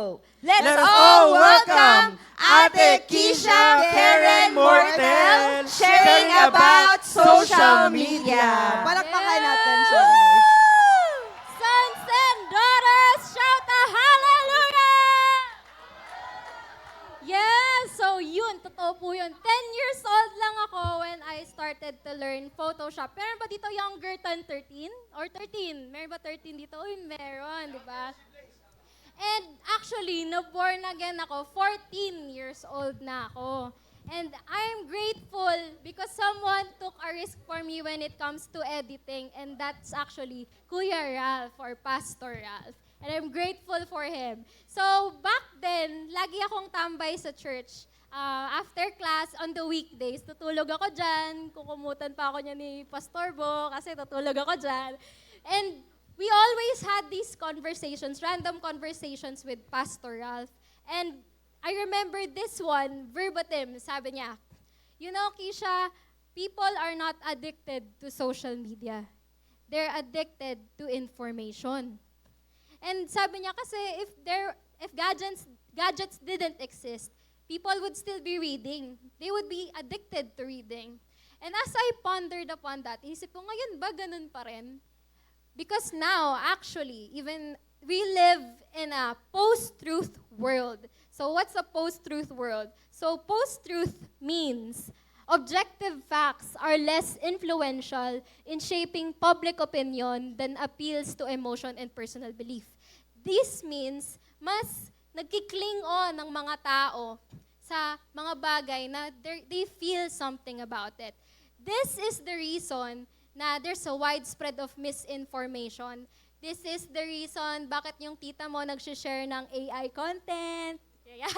Let's all welcome Ate Keisha Karen Mortel sharing about social media. Palakpakan natin siya, guys. Sons and daughters, shout a hallelujah! Yes, so yun, totoo po yun. 10 years old lang ako when I started to learn Photoshop. Meron ba dito younger than 13? Or 13? Meron ba 13 dito? Uy, meron, di ba? And actually, na-born again ako, 14 years old na ako. And I'm grateful because someone took a risk for me when it comes to editing. And that's actually Kuya Ralph or Pastor Ralph. And I'm grateful for him. So back then, lagi akong tambay sa church. After class, on the weekdays, tutulog ako dyan. Kukumutan pa ako niya ni Pastor Bo kasi tutulog ako dyan. And we always had these conversations, random conversations with Pastor Ralph. And I remember this one, verbatim, sabi niya, you know, Keisha, people are not addicted to social media. They're addicted to information. And sabi niya kasi if gadgets didn't exist, people would still be reading. They would be addicted to reading. And as I pondered upon that, isip ko, ngayon ba ganun pa rin? Because now, actually, even we live in a post-truth world. So what's a post-truth world? So post-truth means objective facts are less influential in shaping public opinion than appeals to emotion and personal belief. This means mas nagkikling on ng mga tao sa mga bagay na they feel something about it. This is the reason na there's a widespread of misinformation. This is the reason bakit yung tita mo nag-share ng AI content. Yeah.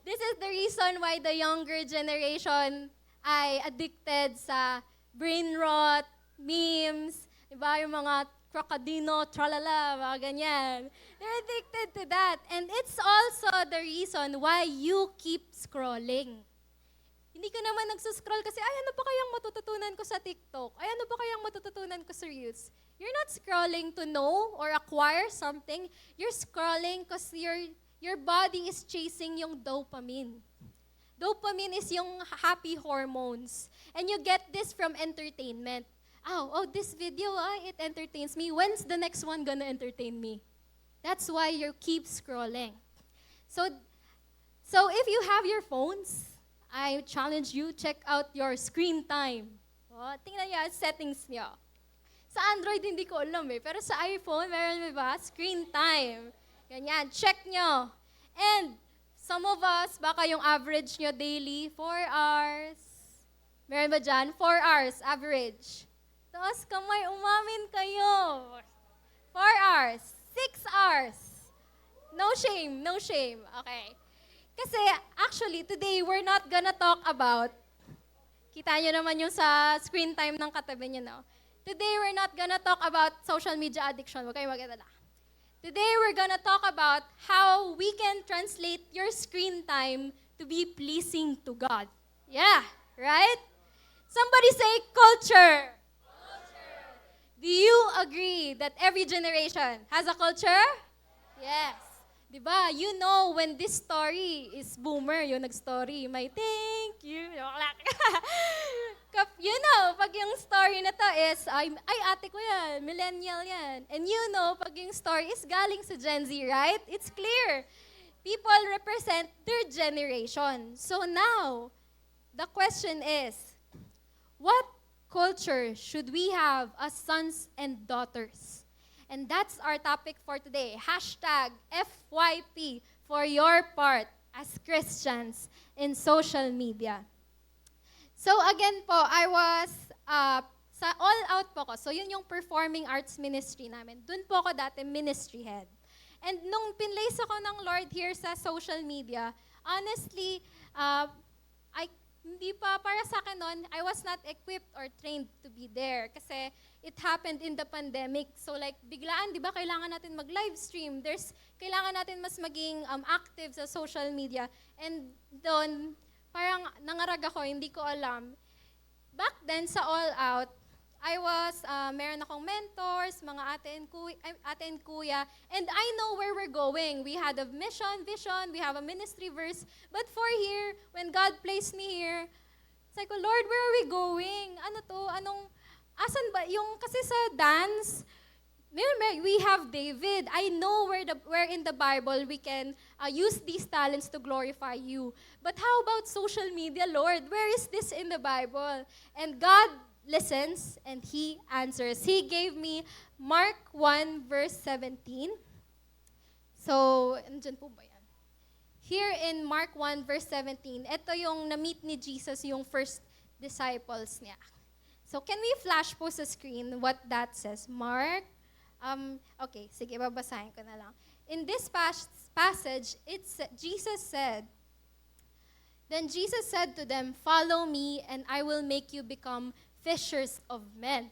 This is the reason why the younger generation ay addicted sa brain rot, memes, diba? Yung mga crocodino, tralala, mga ganyan. They're addicted to that. And it's also the reason why you keep scrolling. Hindi ka naman nagsuscroll kasi, ay, ano pa kayang matututunan ko sa TikTok? Ay, ano pa kayang matututunan ko sa Reels? You're not scrolling to know or acquire something. You're scrolling because your body is chasing yung dopamine. Dopamine is yung happy hormones. And you get this from entertainment. Oh, this video, it entertains me. When's the next one gonna entertain me? That's why you keep scrolling. So if you have your phones, I challenge you, check out your screen time. Tingnan niyo ang settings niyo. Sa Android, hindi ko alam pero sa iPhone, meron ba? Screen time. Ganyan, check nyo. And some of us, baka yung average nyo daily, 4 hours. Meron ba dyan? 4 hours, average. Taas kamay, umamin kayo. 4 hours, 6 hours. No shame, no shame. Okay. Kasi actually, today, we're not gonna talk about, kita nyo naman yung sa screen time ng katabi nyo, no? Today, we're not gonna talk about social media addiction. Huwag kayong mag-alala. Today, we're gonna talk about how we can translate your screen time to be pleasing to God. Yeah, right? Somebody say culture. Culture. Do you agree that every generation has a culture? Yes. Diba? You know when this story is boomer, yung nag-story, may thank you. You know, pag yung story na to is, ay ate ko yan, millennial yan. And you know, pag yung story is galing sa Gen Z, right? It's clear. People represent their generation. So now, the question is, what culture should we have as sons and daughters? And that's our topic for today. Hashtag FYP for your part as Christians in social media. So again po, I was sa All Out po ko. So yun yung performing arts ministry namin. Doon po ako dati ministry head. And nung pinlace ako ng Lord here sa social media, honestly, hindi pa para sa akin noon, I was not equipped or trained to be there. Kasi it happened in the pandemic. So like, biglaan, di ba, kailangan natin mag-live stream. Kailangan natin mas maging active sa social media. And doon, parang nangarag ako, hindi ko alam. Back then, sa All Out, meron akong mentors, mga ate and kuya, and I know where we're going. We had a mission, vision, we have a ministry verse, but for here, when God placed me here, it's like, Lord, where are we going? Ano to? Asan ba? Kasi sa dance, we have David. I know where in the Bible we can use these talents to glorify you. But how about social media, Lord? Where is this in the Bible? And God listens and He answers. He gave me Mark 1 verse 17. So, andyan po ba yan? Here in Mark 1 verse 17, ito yung na-meet ni Jesus yung first disciples niya. So, can we flash po sa screen what that says? Mark okay, sige, babasahin ko na lang. In this passage, Jesus said, Then Jesus said to them, "Follow me, and I will make you become fishers of men."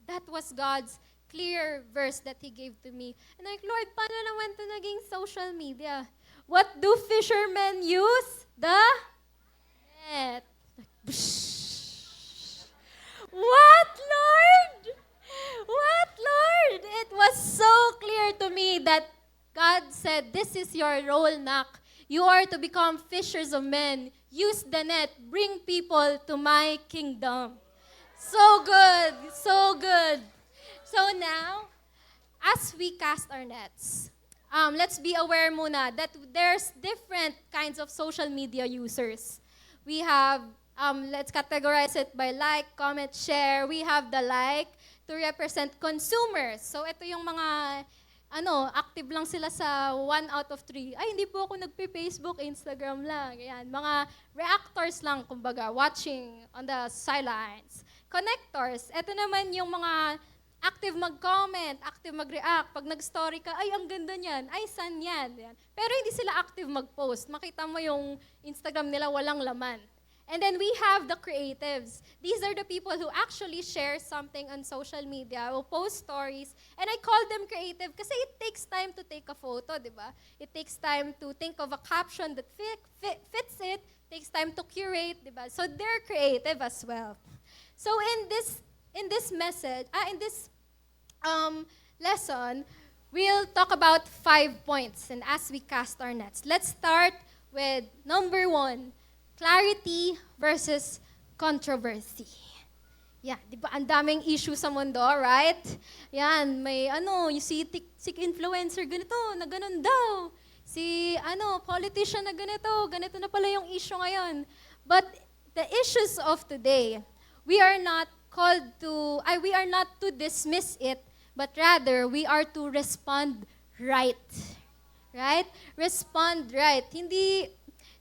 That was God's clear verse that He gave to me. And I'm like, Lord, paano naman ito naging social media? What do fishermen use? The net. What, Lord? What, Lord? It was so clear to me that God said, this is your role, Nak. You are to become fishers of men. Use the net. Bring people to my kingdom. So good. So good. So now, as we cast our nets, let's be aware muna that there's different kinds of social media users. We have, let's categorize it by like, comment, share. We have the like to represent consumers. So ito yung mga, active lang sila sa 1 out of 3. Ay, hindi po ako nagpe-Facebook, Instagram lang. Ayan, mga reactors lang, kumbaga, watching on the sidelines. Connectors, ito naman yung mga active mag-comment, active mag-react. Pag nag-story ka, ay, ang ganda niyan. Ay, san yan? Ayan. Pero hindi sila active mag-post. Makita mo yung Instagram nila walang laman. And then we have the creatives. These are the people who actually share something on social media, who post stories. And I call them creative kasi it takes time to take a photo, di ba? It takes time to think of a caption that fits it. Takes time to curate, di ba? So they're creative as well. So in this lesson, we'll talk about 5 points. And as we cast our nets, let's start with number 1. Clarity versus controversy. Yeah, di ba? Ang daming issue sa mundo, right? Yan, may you see TikTok influencer ganito, na ganun daw. Si politician na ganito na pala yung issue ngayon. But the issues of today, we are not to dismiss it, but rather we are to respond right. Right? Respond right.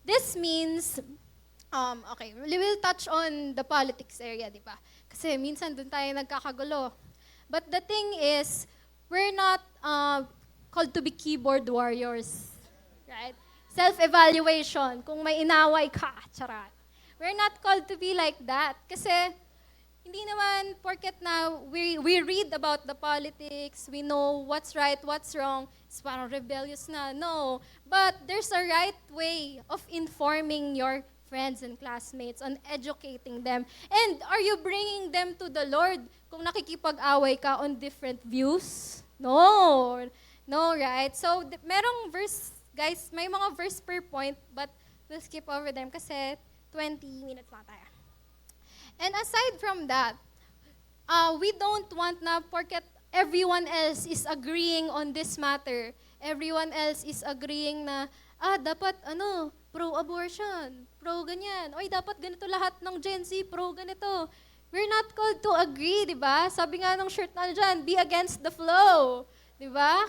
This means okay, we will touch on the politics area, di ba? Kasi minsan doon tayo nagkakagulo. But the thing is, we're not called to be keyboard warriors, right? Self-evaluation, kung may inaway ka, charat. We're not called to be like that. Kasi hindi naman porket na we read about the politics, we know what's right, what's wrong, it's parang rebellious na. No. But there's a right way of informing your friends and classmates, on educating them. And are you bringing them to the Lord kung nakikipag-away ka on different views? No. No, right? So, merong verse, guys, may mga verse per point, but we'll skip over them kasi 20 minutes lang tayo. And aside from that, we don't want na porket everyone else is agreeing on this matter, everyone else is agreeing na, dapat pro-abortion, pro-ganyan. Oy, dapat ganito lahat ng Gen Z, pro-ganito. We're not called to agree, di ba? Sabi nga ng shirt na dyan, be against the flow. Di ba?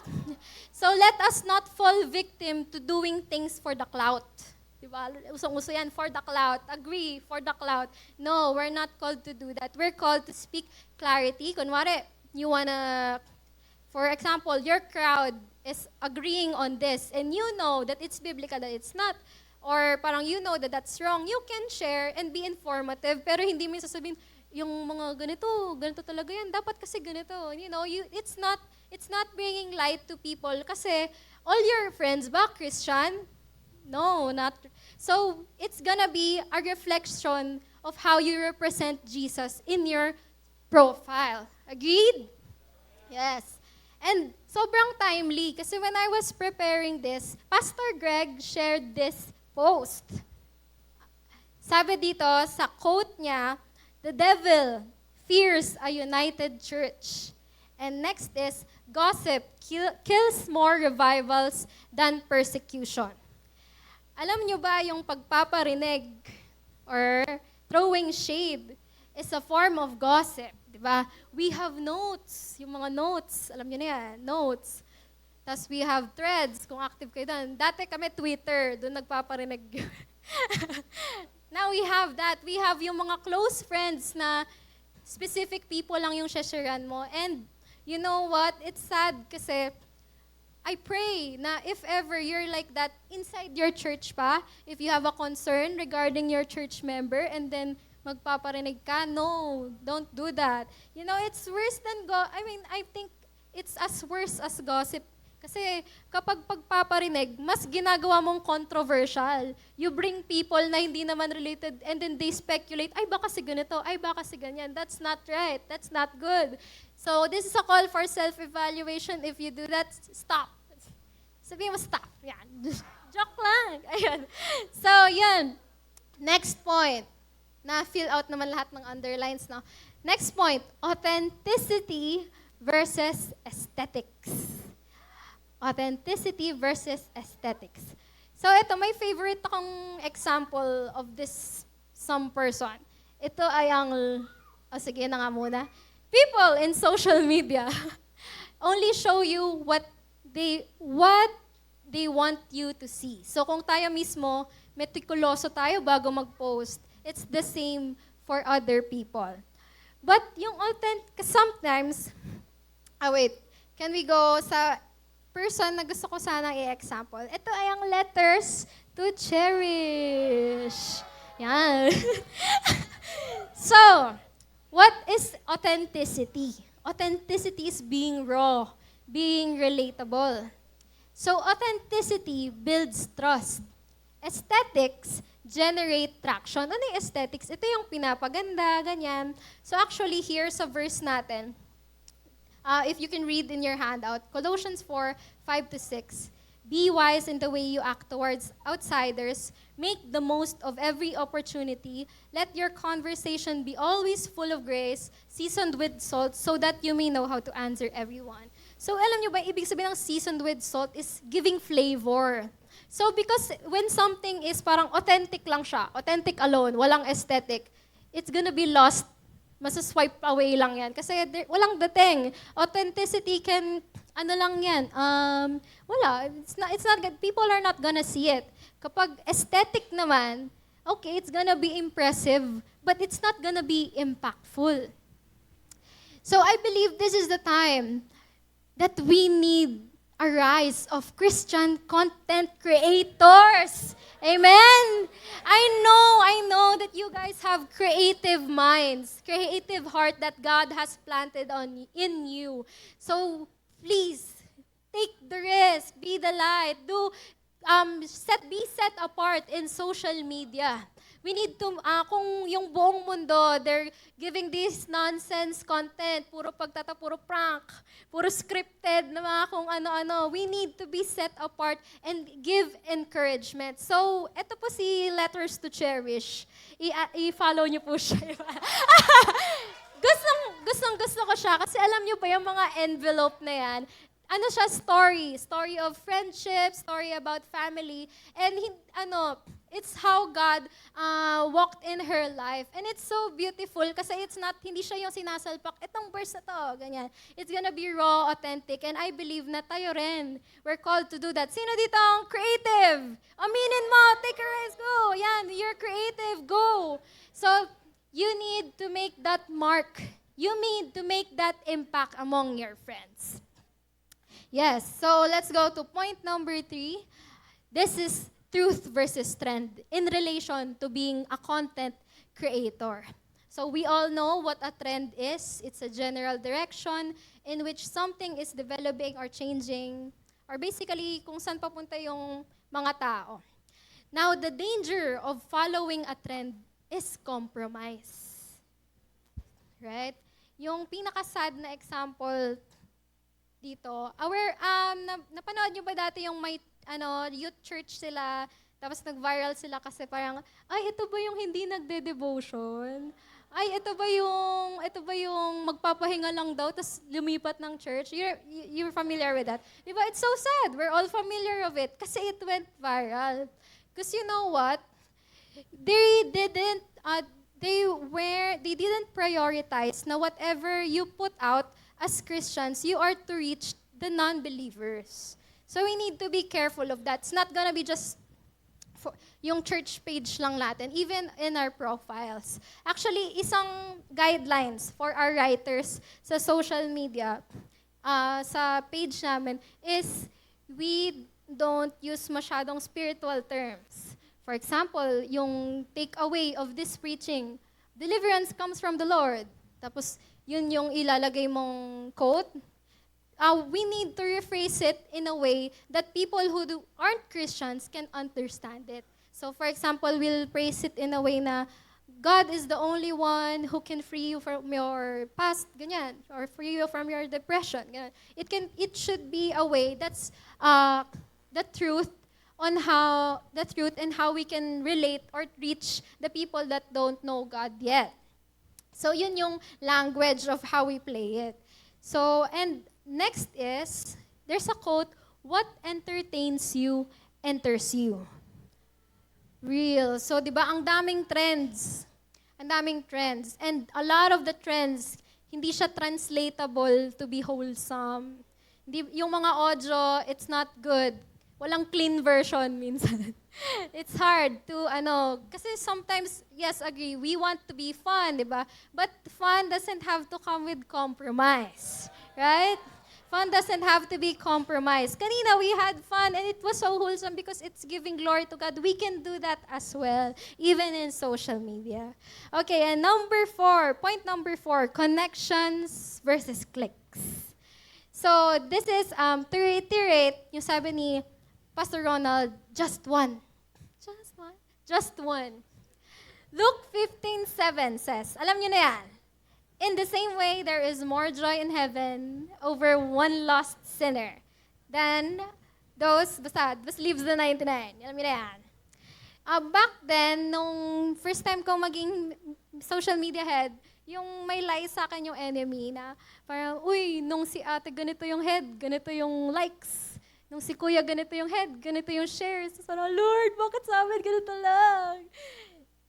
So let us not fall victim to doing things for the clout. Di ba? Usong-uso yan, for the clout. Agree, for the clout. No, we're not called to do that. We're called to speak clarity. Kunwari, you wanna, for example, your crowd is agreeing on this and you know that it's biblical, that it's not, or parang you know that that's wrong, you can share and be informative, pero hindi mo sasabihin, yung mga ganito talaga yan, dapat kasi ganito. You know, it's not bringing light to people kasi all your friends ba, Christian? No, not. So, it's gonna be a reflection of how you represent Jesus in your profile. Agreed? Yes. And sobrang timely kasi when I was preparing this, Pastor Greg shared this post. Sabi dito sa quote niya, "The devil fears a united church." And next is, "Gossip kills more revivals than persecution." Alam niyo ba yung pagpaparinig or throwing shade is a form of gossip, di ba? We have notes, yung mga notes, alam niyo na yan, notes. Tapos we have threads, kung active kayo doon. Dati kami Twitter, doon nagpaparinig. Now we have that. We have yung mga close friends na specific people lang yung shasharan mo. And you know what? It's sad kasi I pray na if ever you're like that inside your church pa, if you have a concern regarding your church member and then magpaparinig ka, no, don't do that. You know, it's worse than I think it's as worse as gossip. Kasi kapag pagpaparinig, mas ginagawa mong controversial. You bring people na hindi naman related and then they speculate, ay baka si ganito, ay baka si ganyan. That's not right. That's not good. So this is a call for self-evaluation. If you do that, stop. Sabihin mo, stop. Yan. Joke lang. Ayan. So, yan. Next point. Na-fill out naman lahat ng underlines. No? Next point. Authenticity versus aesthetics. Authenticity versus aesthetics. So, ito, may favorite akong example of this some person. Ito ay ang, sige na nga muna. People in social media only show you what they want you to see. So kung tayo mismo, metikuloso tayo bago mag-post, it's the same for other people. But yung sometimes, can we go sa person na gusto ko sanang i-example? Ito ay ang letters to cherish. Yan. So, what is authenticity? Authenticity is being raw, being relatable. So, authenticity builds trust. Aesthetics generate traction. Ano yung aesthetics? Ito yung pinapaganda, ganyan. So, actually, here sa verse natin, if you can read in your handout, Colossians 4:5-6, "Be wise in the way you act towards outsiders. Make the most of every opportunity. Let your conversation be always full of grace, seasoned with salt, so that you may know how to answer everyone." So alam niyo ba, ibig sabihin ng seasoned with salt is giving flavor. So because when something is parang authentic lang siya, authentic alone, walang aesthetic, it's gonna be lost. Masaswipe away lang yan. Kasi walang dating. Authenticity can, ano lang yan, wala. It's not good. People are not gonna see it. Kapag aesthetic naman, okay, it's gonna be impressive, but it's not gonna be impactful. So I believe this is the time that we need a rise of Christian content creators. Amen? I know that you guys have creative minds, creative heart that God has planted in you. So please, take the risk, be the light, be set apart in social media. We need to, kung yung buong mundo, they're giving this nonsense content, puro pagtata, puro prank, puro scripted na mga kung ano-ano. We need to be set apart and give encouragement. So, eto po si Letters to Cherish. I-follow niyo po siya. Gusto ko siya kasi alam niyo ba yung mga envelope na yan, ano siya, story of friendship, story about family, and it's how God walked in her life. And it's so beautiful kasi hindi siya yung sinasalpak, itong verse na to, ganyan. It's gonna be raw, authentic, and I believe na tayo rin, we're called to do that. Sino dito ang creative? Aminin mo, take a risk, go. Yan, you're creative, go. So, you need to make that mark. You need to make that impact among your friends. Yes, so let's go to point number 3. This is truth versus trend in relation to being a content creator. So we all know what a trend is. It's a general direction in which something is developing or changing, or basically kung saan papunta yung mga tao. Now, the danger of following a trend is compromise. Right? yung pinaka-sad na example dito, napanood nyo ba dati yung may youth church sila, tapos nag-viral sila kasi parang, ay, ito ba yung hindi nagde-devotion? Ay, ito ba yung magpapahinga lang daw, tapos lumipat ng church? You're familiar with that? Diba? It's so sad. We're all familiar of it kasi it went viral. Because you know what? They didn't prioritize na whatever you put out as Christians, you are to reach the non-believers. So we need to be careful of that. It's not gonna be just for yung church page lang natin, even in our profiles. Actually, isang guidelines for our writers sa social media, sa page namin, is we don't use masyadong spiritual terms. For example, yung takeaway of this preaching, deliverance comes from the Lord. Tapos, yun yung ilalagay mong quote. We need to rephrase it in a way that people who aren't Christians can understand it. So, for example, we'll phrase it in a way na God is the only one who can free you from your past, ganyan, or free you from your depression. Ganyan. It should be a way that's the truth and how we can relate or reach the people that don't know God yet. So yun yung language of how we play it. So, and next is, there's a quote, what entertains you enters you. Real. So, di ba, ang daming trends. Ang daming trends. And a lot of the trends, hindi siya translatable to be wholesome. Yung mga audio, it's not good. Walang clean version minsan. It's hard to, kasi sometimes, yes, agree, we want to be fun, di ba? But fun doesn't have to come with compromise, right? Fun doesn't have to be compromised. Kanina, we had fun, and it was so wholesome because it's giving glory to God. We can do that as well, even in social media. Okay, and point number 4, connections versus clicks. So, this is, to reiterate, yung sabi ni Pastor Ronald, just one. Just one. Just one. Luke 15:7 says, alam niyo na yan, in the same way, there is more joy in heaven over one lost sinner than those, basta leaves the 99. Alam niyo na yan. Back then, nung first time ko maging social media head, yung may lie sa akin yung enemy na parang, uy, nung si ate ganito yung head, ganito yung likes. Nung si kuya ganito yung head, ganito yung shares. So, Lord, bakit sa amin ganito lang?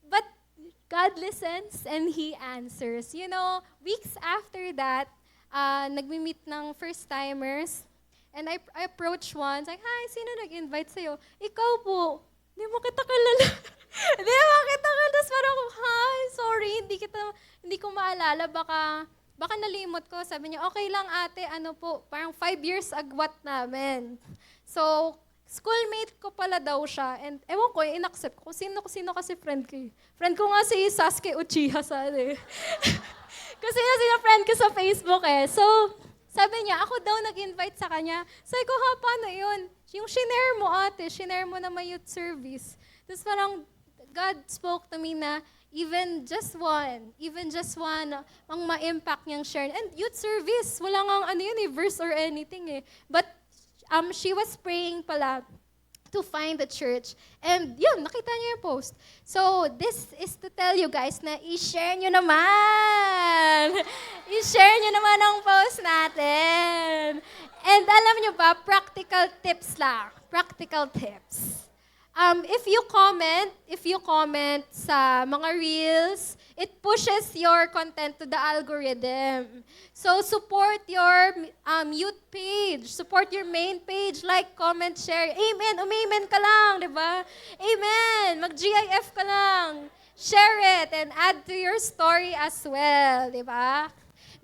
But God listens and He answers. You know, weeks after that, nagmi-meet ng first-timers. And I approached one, like, hi, sino nag-invite sa'yo? Ikaw po. Hindi mo kita kilala. Hindi mo kita kilala. Tapos parang, hi, sorry, hindi ko maalala. Baka nalimot ko. Sabi niya, okay lang ate, parang 5 years agwat namin. So, schoolmate ko pala daw siya. And ewan ko, in-accept ko. Sino kasi friend ko. Friend ko nga si Sasuke Uchiha kasi nga friend ko sa Facebook eh. So, sabi niya, ako daw nag-invite sa kanya. Sabi ko, paano yun? Yung shinare mo ate, shinare mo na may youth service. Tapos parang, God spoke to me na, even just one, ang ma-impact niyang share. And youth service, wala nga verse or anything eh. But she was praying pala to find the church. And yun, nakita niyo yung post. So, this is to tell you guys na i-share niyo naman. I-share niyo naman ang post natin. And alam niyo ba, practical tips lang. Practical tips. If you comment sa mga reels, it pushes your content to the algorithm. So support your youth page, support your main page, like, comment, share. Amen, umamen ka lang, di ba? Amen, mag-GIF ka lang. Share it and add to your story as well, di ba?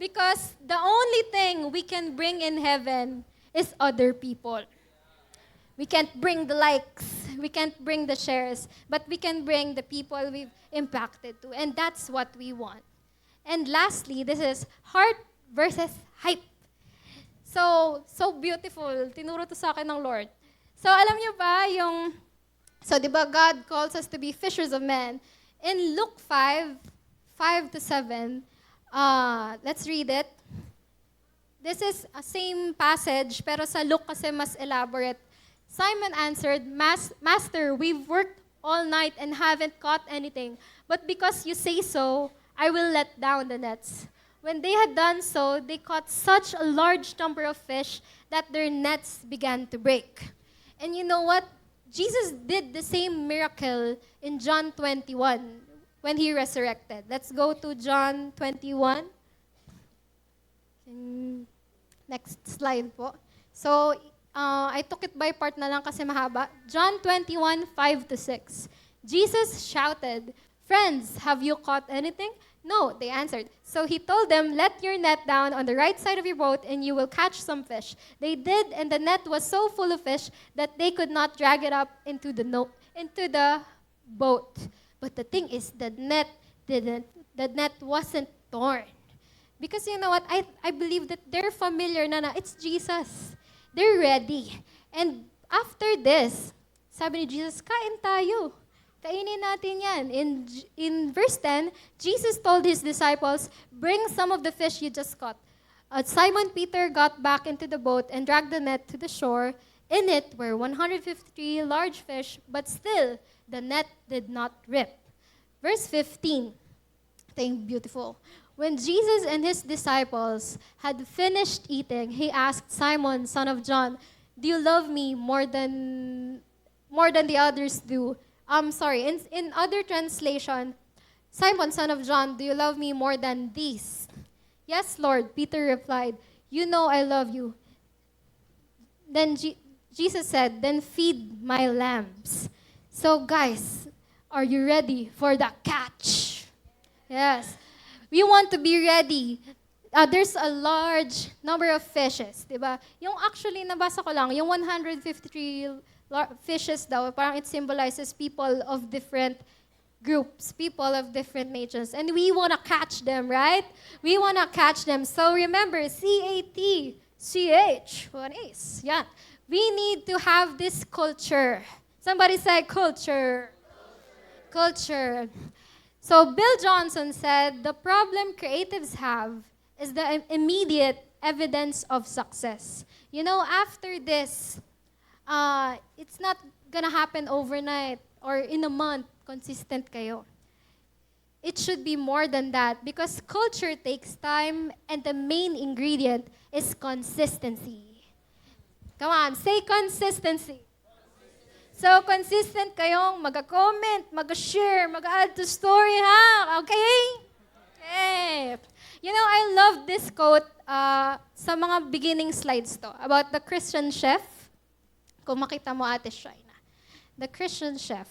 Because the only thing we can bring in heaven is other people. We can't bring the likes, we can't bring the shares, but we can bring the people we've impacted to. And that's what we want. And lastly, this is heart versus hype. So beautiful. Tinuro to sa akin ng Lord. So alam niyo ba di ba God calls us to be fishers of men? In Luke 5:5-7, Let's read it. This is a same passage, pero sa Luke kasi mas elaborate. Simon answered, Master, we've worked all night and haven't caught anything. But because you say so, I will let down the nets. When they had done so, they caught such a large number of fish that their nets began to break. And you know what? Jesus did the same miracle in John 21 when he resurrected. Let's go to John 21. Next slide po. So, I took it by part na lang kasi mahaba. John 21, 5 to 6. Jesus shouted, Friends, have you caught anything? No, they answered. So he told them, Let your net down on the right side of your boat and you will catch some fish. They did, and the net was so full of fish that they could not drag it up into the boat. But the thing is, the net wasn't torn. Because you know what? I believe that they're familiar na it's Jesus. They're ready. And after this, sabi ni Jesus, kain tayo. Kainin natin yan. In verse 10, Jesus told his disciples, bring some of the fish you just caught. Simon Peter got back into the boat and dragged the net to the shore. In it were 153 large fish, but still the net did not rip. Verse 15, I think beautiful. When Jesus and his disciples had finished eating, he asked Simon, son of John, do you love me more than the others do? In other translation, Simon, son of John, do you love me more than these? Yes, Lord, Peter replied, you know I love you. Then Jesus said, then feed my lambs. So guys, are you ready for the catch? Yes. We want to be ready. There's a large number of fishes, diba? Yung actually, nabasa ko lang, yung 153 fishes daw, parang it symbolizes people of different groups, people of different natures. And we want to catch them, right? We want to catch them. So remember, C-A-T-C-H, what is? Yeah. We need to have this culture. Somebody say culture. Culture. So Bill Johnson said, the problem creatives have is the immediate evidence of success. You know, after this, it's not gonna happen overnight or in a month, consistent kayo. It should be more than that because culture takes time and the main ingredient is consistency. Come on, say consistency. So, consistent kayong mag-comment, mag-share, mag-add to story, ha? Okay? Okay. You know, I love this quote sa mga beginning slides to about the Christian chef. Kung makita mo, Ate Shaina. The Christian chef.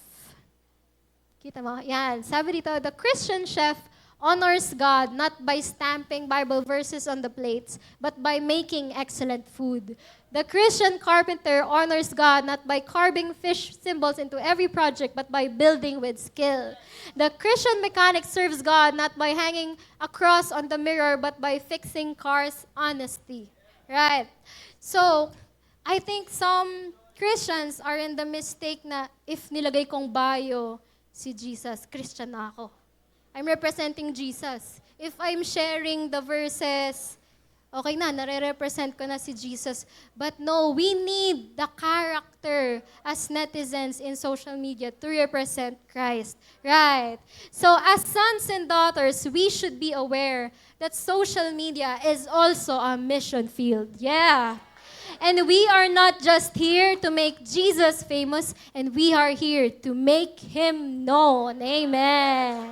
Kita mo? Yan. Sabi dito, the Christian chef honors God not by stamping Bible verses on the plates, but by making excellent food. The Christian carpenter honors God not by carving fish symbols into every project, but by building with skill. The Christian mechanic serves God not by hanging a cross on the mirror, but by fixing cars honestly. Right? So, I think some Christians are in the mistake na if nilagay kong bio si Jesus, Christian na ako. I'm representing Jesus. If I'm sharing the verses, okay na, nare-represent ko na si Jesus. But no, we need the character as netizens in social media to represent Christ. Right? So as sons and daughters, we should be aware that social media is also a mission field. Yeah. And we are not just here to make Jesus famous, and we are here to make Him known. Amen.